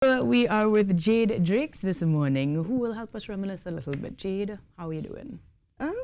We are with Jade Drakes this morning, who will help us reminisce a little bit. Jade, how are you doing? Um,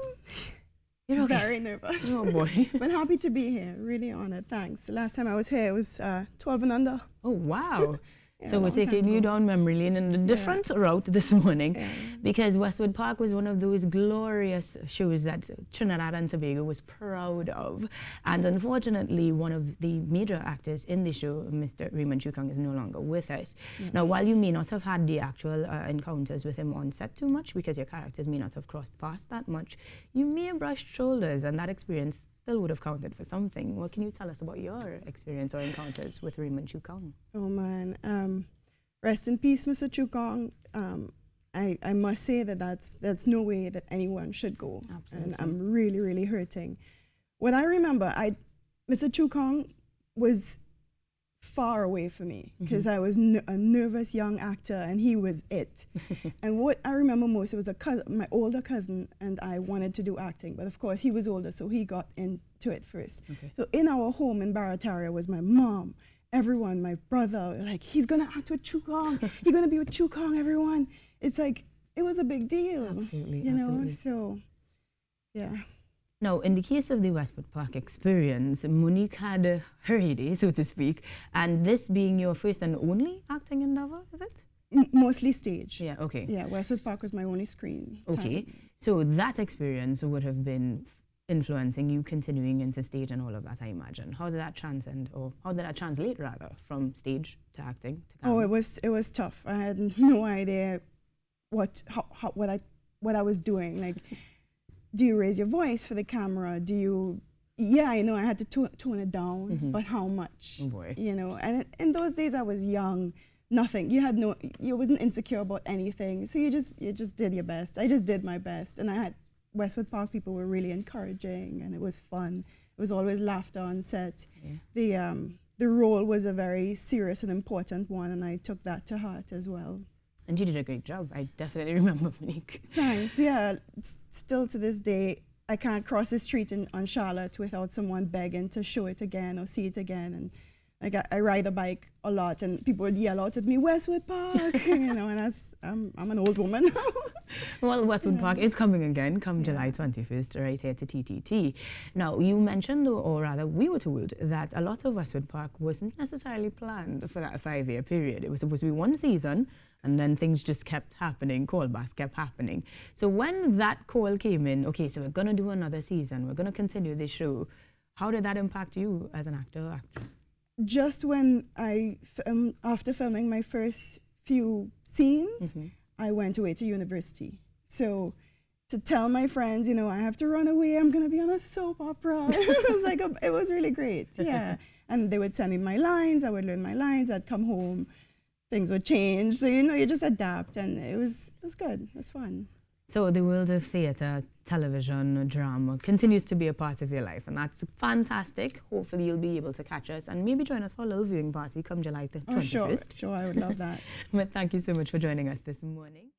You're okay. Very nervous. Oh boy. But happy to be here. Really honored. Thanks. The last time I was here, it was 12 and under. Oh wow. Yeah, So we're taking you down memory lane in a different route this morning, because Westwood Park was one of those glorious shows that Trinidad and Tobago was proud of. And unfortunately, one of the major actors in the show, Mr. Raymond Chukang, is no longer with us. Now, while you may not have had the actual encounters with him on set too much, because your characters may not have crossed paths that much, you may have brushed shoulders, and that experience still would have counted for something. What can you tell us about your experience or encounters with Raymond Chukang? Oh man, rest in peace, Mr. Chukang. I must say that that's no way that anyone should go. Absolutely. And I'm really, really hurting. What I remember, Mr. Chukang was far away from me because I was a nervous young actor and he was it. And what I remember most, it was my older cousin and I wanted to do acting, but of course he was older, so he got into it first. So in our home in Barataria was my mom, everyone, my brother, like, he's gonna act with Chukang, he's gonna be with Chukang, everyone. It's like, it was a big deal. Absolutely, you know, absolutely. so, yeah. Now, in the case of the Westwood Park experience, Monique had her heyday, so to speak, and this being your first and only acting endeavor, is it? Mostly stage. Yeah, okay. Yeah, Westwood Park was my only screen Okay, time. so that experience would have been influencing you continuing into stage and all of that, I imagine. How did that transcend, or how did that translate, rather, from stage to acting to camera? Oh, it was tough. I had no idea what I was doing. Like, do you raise your voice for the camera? Do you? Yeah, I know I had to tone it down, but how much? Oh boy. You know, and in those days I was young. Nothing. You wasn't insecure about anything. So you just did your best. I just did my best, and I had Westwood Park people were really encouraging, and it was fun. It was always laughter on set. Yeah. The role was a very serious and important one, and I took that to heart as well. And you did a great job. I definitely remember, Monique. Thanks. Yeah. Still to this day, I can't cross the street on Charlotte without someone begging to show it again or see it again. And like I ride a bike a lot, and people would yell out at me, "Westwood Park," you know, and I'm an old woman now. Well, Westwood Park is coming again, come July 21st, right here to TTT. Now, you mentioned, or rather, we were told that a lot of Westwood Park wasn't necessarily planned for that 5-year period. It was supposed to be one season, and then things just kept happening, callbacks kept happening. So when that call came in, okay, so we're going to do another season, we're going to continue this show, how did that impact you as an actor or actress? Just when after filming my first few scenes, I went away to university. So to tell my friends, you know, I have to run away, I'm gonna be on a soap opera. It was like, it was really great, yeah. And they would send me my lines, I would learn my lines, I'd come home, things would change. So, you know, you just adapt, and it was good, it was fun. So the world of theatre, television, drama continues to be a part of your life, and that's fantastic. Hopefully you'll be able to catch us and maybe join us for a little viewing party come July the 21st. Sure, I would love that. But thank you so much for joining us this morning.